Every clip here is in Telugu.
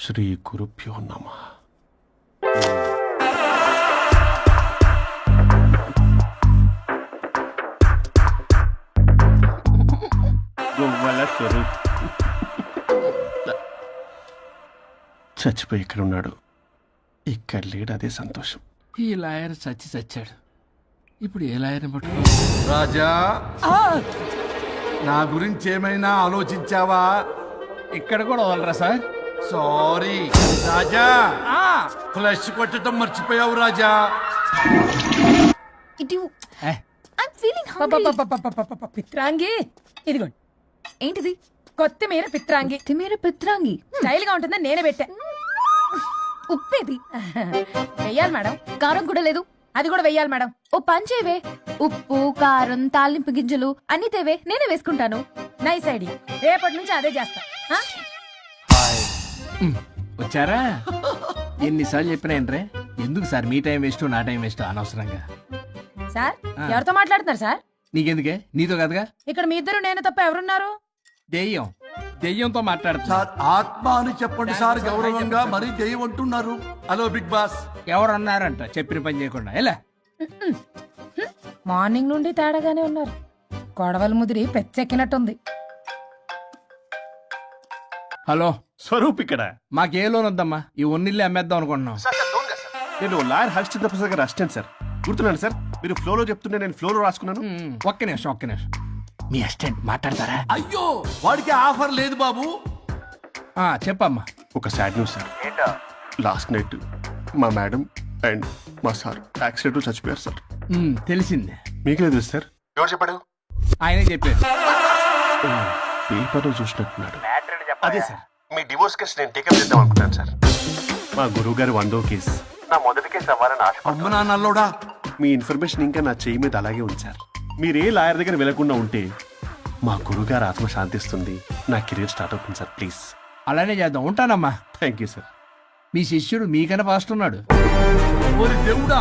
శ్రీ గురుభ్యో నమః. గొవ్వల స్వరూప్ చచ్చిపోయి ఇక్కడ ఉన్నాడు. ఇక్కడ లేడు, అదే సంతోషం. ఈ లాయర్ చచ్చాడు. ఇప్పుడు ఏ లాయర్ని పట్టుకో? రాజా, నా గురించి ఏమైనా ఆలోచించావా? ఇక్కడ కూడా వదలరా సార్? సారీ రాజా, ఫ్లష్ కొట్టడం మర్చిపోయావు రాజా. పిత్రాంగి ఇదిగోండి. ఏంటిది? కొత్తిమీర పిత్రాంగి. కొత్తిమీర పిత్రాంగి స్టైల్ గా ఉంటుందని నేనే పెట్టా. ఉప్పేది? వెయ్యాలి మేడం. కారం కూడా లేదు. అది కూడా వెయ్యాలి మేడం. ఓ పంచేవే, ఉప్పు కారం తాలింపు గింజలు అన్ని తేవే, నేనే వేసుకుంటాను. Nice idea. రేపటి నుంచి అదే చేస్తా. వచ్చారా? ఎన్నిసార్లు చెప్పినా ఏంట్రే? ఎందుకు సార్ మీ టైం వేస్ట్ నా టైం వేస్ట్ అనవసరంగా? సార్ ఎవరితో మాట్లాడుతున్నారు సార్? నీకెందుకే? నీతో కదగా. ఇక్కడ మీ ఇద్దరు నేను తప్ప ఎవరున్నారు? దెయ్యంతో మాట్లాడుతున్నా. సార్ ఆత్మ అని చెప్పండి సార్, గౌరవంగా. మరీ దెయ్యం అంటున్నారు. Hello Bigg Boss. ఎవరు అన్నారంట చెప్పిన పని చేయకుండా? ఎలా మార్నింగ్ నుండి తేడాగానే ఉన్నారు. గొడవల ముదిరి పెచ్చెక్కినట్టుంది. హలో స్వరూప్ ఇక్కడ. మాకే లోన్ వద్దమ్మా, ఈ ఒన్నిల్లు అమ్మేద్దాం అనుకుంటున్నాం. నేను లాయర్ హరిశ్చంద్ర ప్రసాద్ గారు అసిస్టెంట్ సార్. గుర్తున్నాను సార్, మీరు ఫ్లోలో చెప్తుంటే నేను ఫ్లోలో రాసుకున్నాను. ఒక్క నిమిషం. మీ అసిస్టెంట్ మాట్లాడతారా? అయ్యో, వాడికి ఆఫర్ లేదు బాబు. చెప్పమ్మా. ఒక sad news sir. Last night మా మేడం అండ్ మా సార్ యాక్సిడెంట్ చచ్చిపోయారు సార్. తెలిసిందే. మీకే తెలుసు సార్. ఎవరు చెప్పాడు? ఆయనే చెప్పారు. పేపర్లో చూసినట్టున్నాడు. అదే సార్, మీ డివోర్స్ కేసు నేను టేకప్ చేద్దాం అనుకుంటాను సార్. మా గురువు గారి 1వ కేసు నా మొదటి కేసు అవ్వాలని ఆశ. అమ్మ నాన్నల్లోడా, మీ ఇన్ఫర్మేషన్ ఇంకా నా చెయ్యి మీద అలాగే ఉంది సార్. మీరే లాయర్ దగ్గర వెళ్లకుండా ఉంటే మా గురువుగారు ఆత్మ శాంతిస్తుంది, నా కెరీర్ స్టార్ట్ అవుతుంది సార్. ప్లీజ్ అలానే చేద్దాం. ఉంటానమ్మా. Thank you sir. మీ శిష్యుడు మీకన్నా ఫాస్ట్ ఉన్నాడు. ఓరి దేవుడా,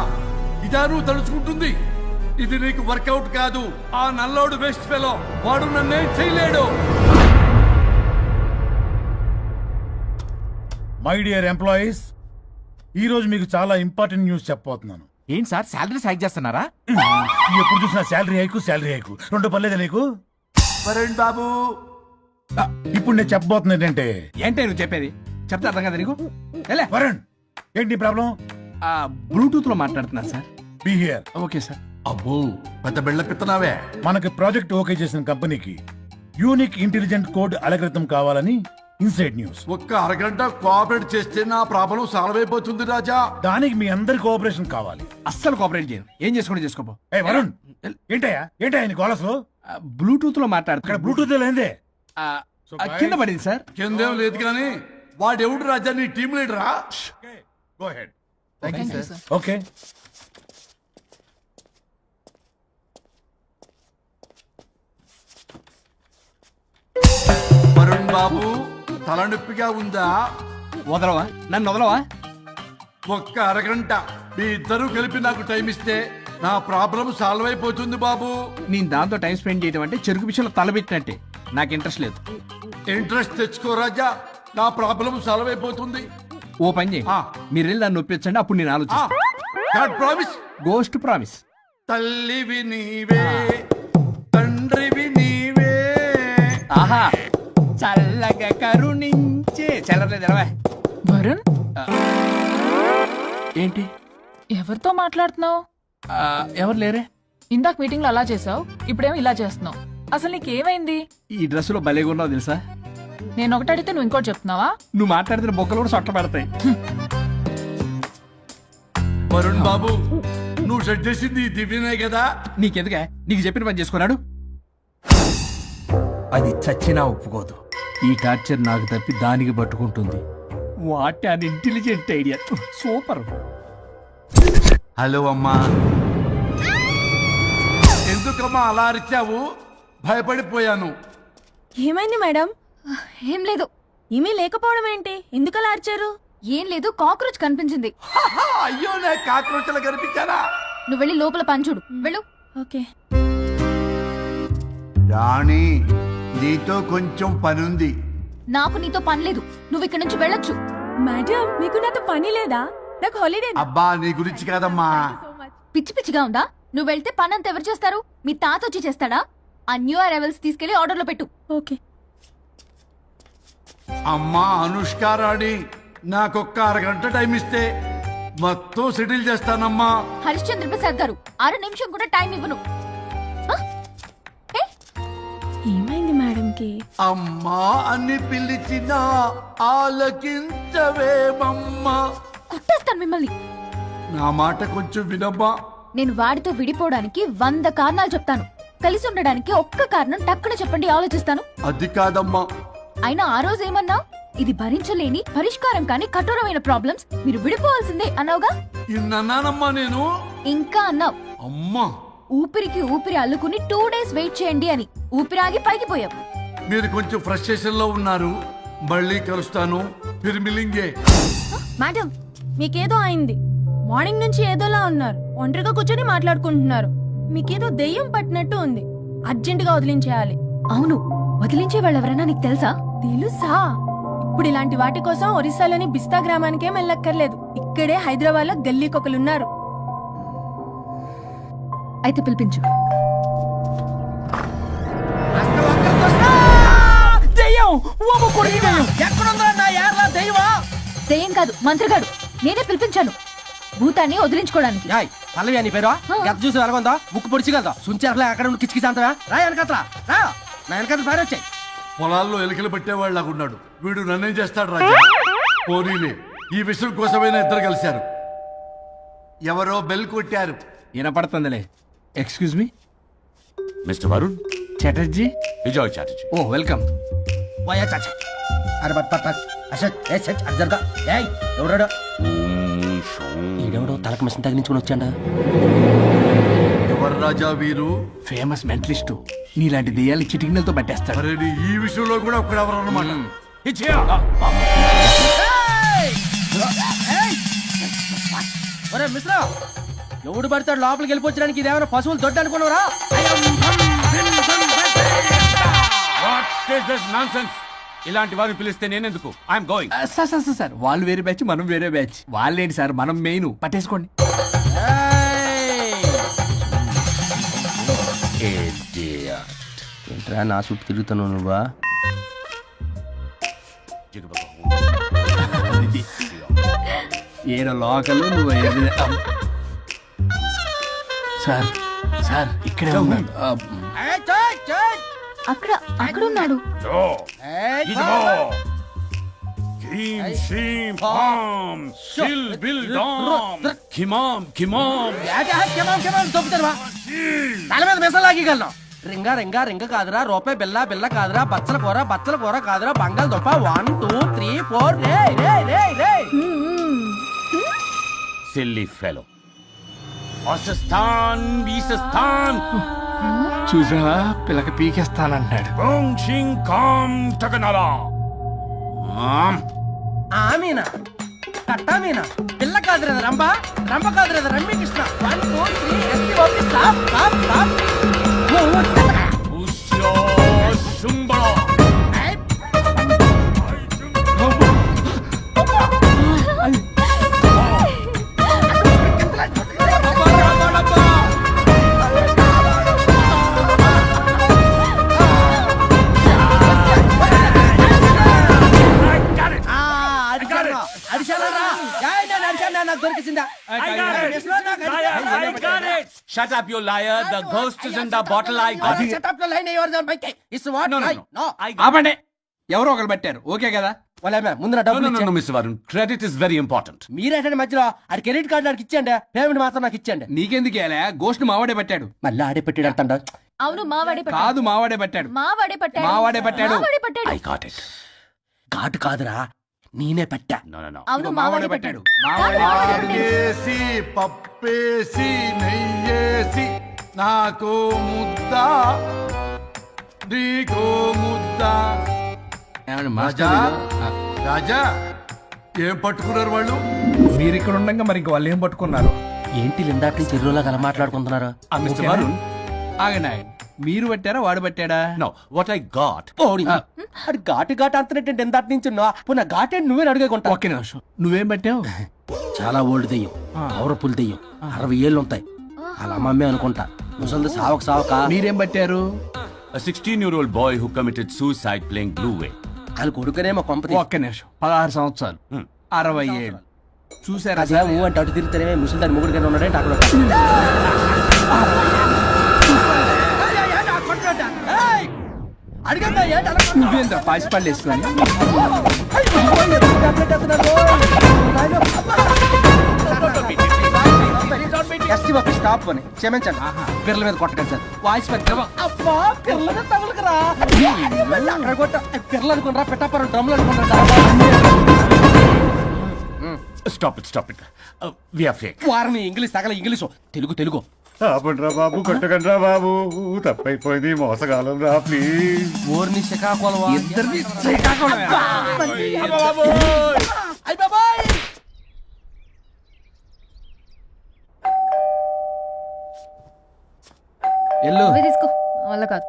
ఇదా నువ్వు తలుచుకుంటుంది? ఇది నీకు వర్కౌట్ కాదు. ఆ నల్లోడు బెస్ట్ ఫెలో, వాడు నన్నేం చేయలేడు. మై డియర్ ఎంప్లాయీస్, ఈ రోజు మీకు చాలా ఇంపార్టెంట్ న్యూస్ చెప్పబోతున్నాను. ఏంటి సార్, శాలరీ హైక్ చేస్తున్నారా? ఎప్పుడు చూసినా శాలరీ హైకు రెండు పర్లేదా నీకు? వరుణ్ బాబు, ఇప్పుడు నేను చెప్పబోతున్నా ఏంటంటే, ఏంటే నువ్వు చెప్పేది? చెప్తే అర్థం కదా నీకు? ఎలా వరుణ్, ఏంటి ప్రాబ్లం? బ్లూటూత్ లో మాట్లాడుతున్నారు sir. Be here. Okay sir. అబ్బో పెద్ద బిళ్ళ పిత్తనావే. మనకి ప్రాజెక్ట్ ఓకే చేసిన కంపెనీకి యూనిక్ ఇంటెలిజెంట్ కోడ్ అలకృతం కావాలని ఇన్సైడ్ న్యూస్. ఒక్క అరగంట కోఆపరేట్ చేస్తే నా ప్రాబ్లం సాల్వ్ అయిపోతుంది రాజా. దానికి మీ అందరి కోఆపరేషన్ కావాలి. అస్సలు కోఆపరేట్ చేయను. ఏం చేసుకోండి చేసుకోపో. ఏ వరుణ్, ఏంటయ్యా నీ గోలస్లో? బ్లూటూత్ లో ఇక్కడ మాట్లాడుతున్నా. బ్లూటూత్ లేదే. కింద పడింది సార్. కిందేం లేదు కానీ వాడెవడు రాజా, నీ టీం లీడరా? Go ahead. ఓకే. వరుణ్ బాబు, తలనొప్పిగా ఉందా? వదలవా? నన్ను వదలవా? ఒక్క అరగంట మీ ఇద్దరు కలిపి నాకు టైం ఇస్తే నా ప్రాబ్లం సాల్వ్ అయిపోతుంది బాబు. నేను దాంతో టైం స్పెండ్ చేయడం అంటే చెరుకు పిచ్చలో తలబెట్టినట్టే. నాకు ఇంట్రెస్ట్ లేదు. ఇంట్రెస్ట్ తెచ్చుకో రాజా, నా ప్రాబ్లం సాల్వ్ అయిపోతుంది. ఓ పని చేయి, మీరు వెళ్ళి నన్ను ఒప్పించండి, అప్పుడు నేను ఆలోచిస్తాను. ప్రామిస్. Ghost promise. తల్లివి నీవే, తండ్రివి నీవే. ఆహా, చల్లగా కరుణించే. చల్లలేదు ఎలవా. వరుణ్, ఏంటి? ఎవరితో మాట్లాడుతున్నావు? ఎవరు లేరే? ఇందాక మీటింగ్ లో అలా చేసావు, ఇప్పుడేమో ఇలా చేస్తున్నావు. అసలు నీకేమైంది? ఈ డ్రెస్ లో భలేగా ఉన్నావు తెలుసా? నేను ఒకటి అడిగితే నువ్వు ఇంకోటి చెప్తున్నావా? నువ్వు మాట్లాడితే బొక్కలు కూడా సొట్ట పడతాయి. వరుణ్ బాబు, నువ్వు సెట్ చేసింది ఈ దివ్యనే కదా? నీకెందుకే? నీకు చెప్పిన పని చేసుకున్నాడు. అది చచ్చినా ఒప్పుకోదు. ఈ టార్చర్ నాకు తప్పి దానికి పట్టుకుంటుంది. What an intelligent idea. Super. Hello అమ్మా. ఎందుకమ్మా అలా అరిచావు? భయపడిపోయాను. ఏమైంది మేడం? ఏం లేదు. ఏమీ లేకపోవడం ఏంటి? ఎందుకలా అరిచారు? ఏం లేదు, కాక్రోచ్ కనిపించింది. అయ్యో, నేను కాక్రోచ్లు కనిపించారా? నువ్వు వెళ్ళి లోపల పని చూడు. వెళ్ళు. ఓకే. రాణి, నీతో కొంచెం పనుంది. నాకు నీతో పని లేదు. నువ్వు ఇక్కడి నుంచి వెళ్ళొచ్చు. మేడం మీకు నాతో పని లేదా? నాకు హాలిడే. అబ్బా నీ గురించి కాదమ్మా. పిచ్చి పిచ్చిగా ఉందా? నువ్వు వెళ్తే పని అంతా ఎవరు చేస్తారు? మీ తాత వచ్చి చేస్తాడా? ఆ న్యూ అరైవల్స్ తీసుకెళ్లి ఆర్డర్ లో పెట్టు. ఓకే. అమ్మా అనుష్కారాణి, నాకొక్క అరగంట టైం ఇస్తే మొత్తం సెటిల్ చేస్తానమ్మా. హరిశ్చంద్ర ప్రసాద్ గారు 6 నిమిషం కూడా టైం ఇవ్వను. ఏమైంది మేడంకి? అమ్మా అని పిలిచిన ఆలకించవేమమ్మా. కుట్టేస్తాను మిమ్మల్ని. నా మాట కొంచెం వినమ్మా. నేను వాడితో విడిపోవడానికి 100 కారణాలు చెప్తాను. కలిసి ఉండడానికి ఒక్క కారణం టక్కున చెప్పండి, ఆలోచిస్తాను. అది కాదమ్మా. అయినా ఆ రోజు ఏమన్నా? ఇది భరించలేని పరిష్కారం కాని కఠోరమైన ప్రాబ్లమ్స్, మీరు విడిపోవాల్సిందే అన్నావుగా. ఇన్నానమ్మా నేను. ఇంకా అన్నావు, అమ్మా ఊపిరికి ఊపిరి అల్లుకుని 2 days వెయిట్ చేయండి అని. ఊపిరాగి పైకి పోయావు. మీరు కొంచెం ఫ్రస్ట్రేషన్ లో ఉన్నారు. మళ్ళీ కలుస్తాను. ఫిర్మిలింగే. మేడం మీకేదో అయింది. మార్నింగ్ నుంచి ఏదోలా ఉన్నారు. ఒంటరిగా కూర్చొని మాట్లాడుకుంటున్నారు. మీకేదో దెయ్యం పట్టినట్టు ఉంది. అర్జెంటుగా వదిలించేయాలి. అవును, వదిలించే వాళ్ళెవరైనా నీకు తెలుసా? తెలుసా? ఇప్పుడు ఇలాంటి వాటి కోసం ఒరిస్సాలోని బిస్తా గ్రామానికేం వెళ్ళక్కర్లేదు. ఇక్కడే హైదరాబాద్ లో గల్లీకొకలున్నారు. అయితే పిలిపించు. దెయ్యం కాదు, మంత్రగాడు. నేనే పిలిపించాను భూతాన్ని వదిలించుకోవడానికి. పల్లవి అని పేరు గత చూసి వెలగొందా ముక్కు పొడిచిగలదా సుంచారులే అక్కడ ఉండి కిచకిచంతవా రా వెనకత్రా రా నా వెనకత్ర పేరు వచ్చాయి. పొలాల్లో ఎలికలు పెట్టేవాళ్ళగా ఉన్నాడు వీడు. నన్నేం చేస్తాడు రాజా? పోనీలే, ఈ విషయం కోసమైనా ఇద్దరు కలిశారు. ఎవరో బెల్ కొట్టారు. వినపడుతుందిలే. Excuse me mister Varun Chatterjee. Vijay Chatterjee. Oh welcome. పోయా చాచా అరే బట్ పట్ పట్ అసత్ ఏ సచ్ అర్జర్గా ఏయ్ ఎవరాడు? ఈడెవడో తలకు మిషన్ తగిలించుకుని వచ్చాడా? ఎవరు రాజా వీరు? Famous mentalist. నీలాంటి దెయ్యాలు చిటికినలతో పట్టేస్తాడు. మరి ఈ విషయంలో కూడా ఒకడెవరు అన్నమాట. ఒరే మిశ్రా, ఎవడు పడతాడు లోపలికి వెళ్ళిపోవడానికి? ఇదేమైనా పశువులు దొడ్డు అనుకున్నారా? ఇలాంటి వారిని పిలిస్తే నేనెందుకు? I'm going. Sir sir sir వాళ్ళు వేరే బ్యాచ్, మనం వేరే బ్యాచ్. వాళ్ళేంటి సార్, మనం మెయిన్. పట్టేసుకోండి. ఏంట్రా నా చుట్టూ తిరుగుతున్నావు నువ్వా? ఏడో లోకల్ నువ్వు సార్ సార్ ఇక్కడే ఉన్నాడు. అక్కడ అక్కడ ఉన్నాడు. తల మీద మెసలాగలను. రింగా రింగా రింగ కాదురా, రూపాయి బిల్ల బిల్ల కాదురా, బచ్చల కూర కాదురా, బంగాళదుంప 1 2 3 4 రే రే రే రే. Silly fellow. అసస్థాన్ బీసస్థాన్ చూసా పిల్లకి పీకేస్తానంటున్నాడు. ఆమీనా కట్టామీనా పిల్ల కాదురా రంభ, రంభ కాదురా Ramya Krishna. 1 2 3 ST OP stop stop stop. Shut up, you liar. The ghost is in the bottle. I got it. Shut up the line. Yours are my case. It's what? No. ఆపండి. ఎవరో ఒకరు పెట్టారు. ఓకే కదా? ముందు నా డబ్బులు No, Mr. Varun. Credit is very important. మీరేంటంటే మధ్యలో ఆడి క్రెడిట్ కార్డు నాకు ఇచ్చేయండి, పేమెంట్ మాత్రం నాకు ఇచ్చేయండి. నీకెందుకు ఎలా గోష్ట్ మావాడే పెట్టాడు. మళ్ళీ ఆడే పెట్టాడు అంటాడు. అవును, మావాడే పట్టాడు. కాదు మావాడే పెట్టాడు. మావాడే పట్టాడు. మావాడే పట్టాడు. మావాడే పట్టాడు. I got it. ఘాటు కాదురా, నేనే పెట్టా. No. అవును, మావాడే పట్టాడు. ఆగేసి పప్పేసి నెయ్యేసి నాకు ముద్ద నీకో ముద్ద. ఏమండి రాజా మాస్టర్? రాజా ఏం పట్టుకున్నారు వాళ్ళు? మీరు ఇక్కడ ఉండగా మరి ఇంక వాళ్ళు ఏం పట్టుకున్నారు? ఏంటి ఇందాక నుంచి చెరువులా కల మాట్లాడుకుంటున్నారు? Mr. Varun. ఆగండి ఆగండి. మీరు పట్టారా వాడు పట్టాడా? No, what I got. ఓడి అది ఘాటు ఘాటు అంటున్నట్టు ఎందాటి నుంచి నా ఘాటే నువ్వే అడుగుకుంటా. ఒక్క నిమిషం, నువ్వేం పట్టావు? చాలా ఓల్డ్ దెయ్యం, పవర్ఫుల్ దెయ్యం, 60 ఏళ్ళు ఉంటాయి. అలా అమ్మమ్మే అనుకుంటా. ముసలి సావక మీరేం పట్టారు? A 16-year-old boy who committed suicide playing Blue Whale. వాళ్ళు కొడుకునేమో కొంపతి. ఒక్క నిమిషం, 16 సంవత్సరాలు, 60 ఏళ్ళు. చూసారా అదే ఊ అంటే అటు తిరిగితేనే ముసలి దాని ముగ్గురు కింద ఉన్నాడే అక్కడ. నువ్వేంద్ర పాసిపళ్ళు వేసుకొని? స్టాప్ అని క్షమించండి, పిల్లల మీద కొట్టకండి సార్. వాయిస్ అబ్బా పిల్లల మీద తగలకరా, అక్కడ కొట్ట పిల్లలు అనుకున్నారా, పెట్టాపరం డ్రమ్లు అనుకున్నారా? Stop it. We are fake. వారిని ఇంగ్లీష్ తగల ఇంగ్లీషు, తెలుగు తెలుగు. ఆపండ్రా బాబు, కొట్టకండ్రా బాబు, తప్పైపోయింది, మోసగాలం రా ప్లీజ్. ఊరిని శ్రీకాకుళం ఇద్దరిని శ్రీకాకుళం. ఎల్లు. నువ్వే తీసుకో, వల్ల కాదు.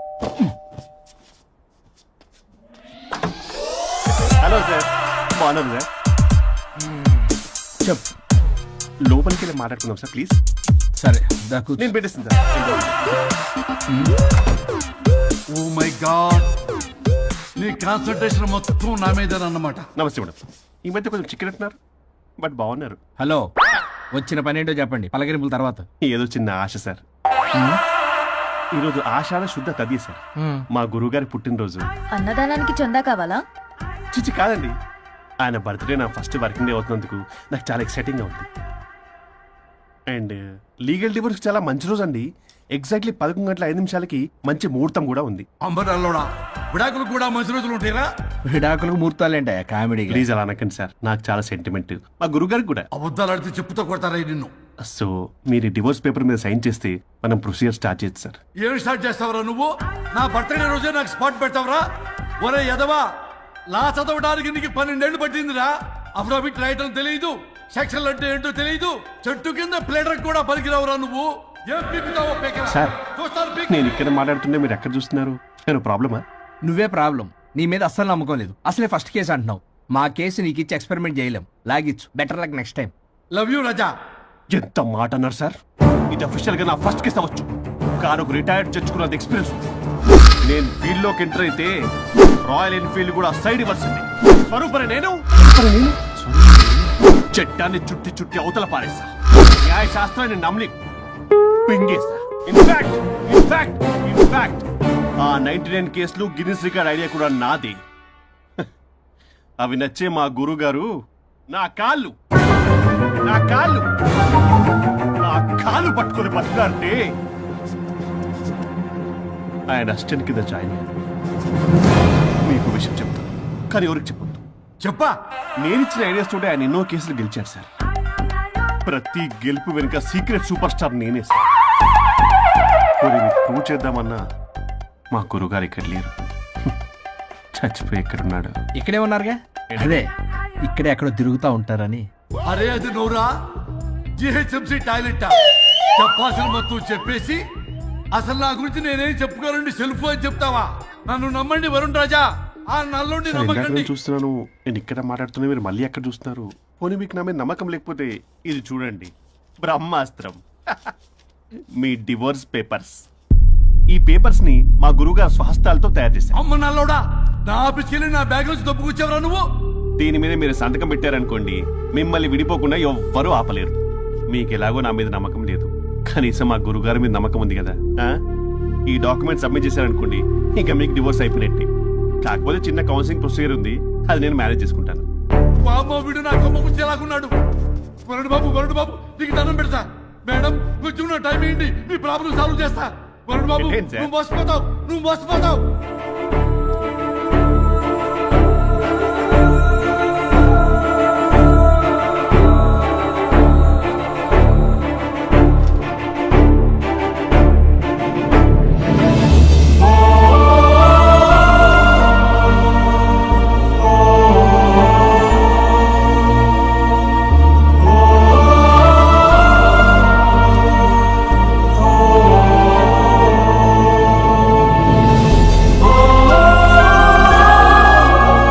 హలో సార్, బాగున్నారు సార్? చెప్పు. లోపలికి వెళ్ళి మాట్లాడుకుందాం సార్ ప్లీజ్. సరే దాకు. నేను పెట్టేస్తాను సార్. ఓ మై గాడ్, నీ కాన్సన్ట్రేషన్ మొత్తం నా మీద అన్నమాట. నమస్తే మేడం. ఈ మధ్య కొంచెం చికెన్ అంటున్నారు, బట్ బాగున్నారు. హలో, వచ్చిన పని ఏంటో చెప్పండి, పలకరింపుల తర్వాత. ఏదో చిన్న ఆశ సార్. ఈరోజు ఆషాఢ శుద్ధ తది సార్, మా గురువుగారి పుట్టినరోజు. అన్నదానానికి చందా కావాలా? చిచ్చి కాదండి, ఆయన బర్త్డే నా ఫస్ట్ వర్కింగ్ డే అవుతున్నందుకు నాకు చాలా ఎక్సైటింగ్గా ఉంది. అండ్ లీగల్ డివోర్స్ చాలా మంచి రోజు అండి. ఎగ్జాక్ట్లీ 11:05 మంచి ముహూర్తం కూడా ఉంది. అంబరాల్లోడా విడాకులు కూడా మంచి రోజులు ఉంటాయిరా? విడాకులకు ముహూర్తాలేంటా కామెడీ? ప్లీజ్ అలా అనకండి సార్, నాకు చాలా సెంటిమెంట్, మా గురుగారికి కూడా. అబద్ధాలు ఆడితే చెప్పుతో కొడతారా నిన్ను? సో మీరు డివోర్స్ పేపర్ మీద సైన్ చేస్తే మనం ప్రొసీజర్ స్టార్ట్ చేయొచ్చు సార్. ఏం స్టార్ట్ చేస్తావరా నువ్వు? నా బర్త్డే రోజే నాకు స్పాట్ పెడతావరా? ఒరే ఎదవా, లా చదవడానికి నీకు 12 ఏళ్ళు పట్టిందిరా. అఫిడవిట్ రాయటం తెలియదు, సెక్షన్ అంటే ఏంటో తెలియదు, చెట్టు కింద ప్లేడర్ కూడా పలికిరావురా నువ్వు. ఏం పీకుతావో పీకరా. సార్, చూస్తారు పీక్. నేను ఇక్కడ మాట్లాడుతుంటే మీరు ఎక్కడ చూస్తున్నారు? నేను ప్రాబ్లమా? నువ్వే ప్రాబ్లం. నీ మీద అస్సలు నమ్మకం లేదు. అసలే ఫస్ట్ కేసు అంటున్నావు. మా కేసు నీకు ఇచ్చి ఎక్స్పెరిమెంట్ చేయలేం. లాగిచ్చు, better luck next time. Love you Raja. ఎంత మాట అన్నారు సార్? ఇది అఫీషియల్ గా నా ఫస్ట్ కేసు అవ్వచ్చు, కానీ ఒక రిటైర్డ్ జడ్జ్ కూడా ఎక్స్పీరియన్స్. నేను ఫీల్డ్ లోకి ఎంటర్ అయితే రాయల్ ఎన్ఫీల్డ్ కూడా సైడ్ ఇవ్వాల్సింది. స్వరూపరే నేను చట్టాన్ని చుట్టి చుట్టి అవతల పారేస్తా, న్యాయ శాస్త్రాన్ని నమ్మి పింగేస్తా. ఇన్ఫాక్ట్ ఆ 99 కేసులు గిన్నిస్ రికార్డ్ ఐడియా కూడా నాది. అవి నచ్చే మా గురువు గారు నా కాళ్ళు పట్టుకొని బతుకారంటే ఆయన అసిస్టెంట్ కింద జాయిన్ అయ్యాను. మీకు విషయం చెప్తాను, కానీ ఎవరికి చెప్పొద్దు. చెప్పా. నేను ఇచ్చిన ఐడియాస్ తోటి ఆయన ఎన్నో కేసులు గెలిచారు సార్. ప్రతి గెలుపు వెనుక సీక్రెట్ సూపర్ స్టార్ నేనే సార్. ప్రూవ్ చేద్దామన్నా మా గురుగారు ఇక్కడ లేరు, చచ్చిపోయి ఎక్కడున్నాడు? ఇక్కడే ఉన్నారుగా. అదే ఇక్కడే ఎక్కడో తిరుగుతూ ఉంటారని. అరే అది నోరా, జిహెచ్ఎంసీ టాయిలెట్ చెప్పాల్సిన మొత్తం చెప్పేసి అసలు నా గురించి నేనేం చెప్పుకోనండి సెల్ఫ్ అని చెప్తావా? నన్ను నమ్మండి వరుణ్ రాజా, ఆ నల్లుండి సార్, ఇందాక నమ్మకండి. నేను చూస్తున్నాను, నేను ఇక్కడ మాట్లాడుతున్నా, మీరు మళ్ళీ ఎక్కడ చూస్తున్నారు? పోనీ మీకు నా మీద నమ్మకం లేకపోతే ఇది చూడండి, బ్రహ్మాస్త్రం. మీ డివోర్స్ పేపర్స్. ఈ పేపర్స్ ని మా గురువుగారు స్వహస్తాలతో తయారు చేశారు. అమ్మ నల్లోడా, నా ఆఫీస్కి వెళ్ళి నా బ్యాగ్ నుంచి దొప్పుకొచ్చావరా నువ్వు? దీని మీద మీరు సంతకం పెట్టారనుకోండి, మిమ్మల్ని విడిపోకుండా ఎవ్వరూ ఆపలేరు. మీకు ఎలాగో నా మీద నమ్మకం లేదు, కనీసం మా గురుగారి మీద నమ్మకం ఉంది కదా. ఈ డాక్యుమెంట్ సబ్మిట్ చేశారనుకోండి, ఇంకా మీకు డివోర్స్ అయిపోయినట్టే. కాకపోతే చిన్న కౌన్సిలింగ్ ప్రొసీజర్ ఉంది, అది నేను మేనేజ్ చేసుకుంటాను. వామ్మో, వీడు నా కొమ్మ గురించి ఎలాగున్నాడు? వరుణ్ బాబు నీకు దండం పెడతా. మేడం కొంచెం నా టైం ఏంటి, మీ ప్రాబ్లం సాల్వ్ చేస్తా. వరుణ్ బాబు ఏంటి సార్? నువ్వు మోసపోతావు.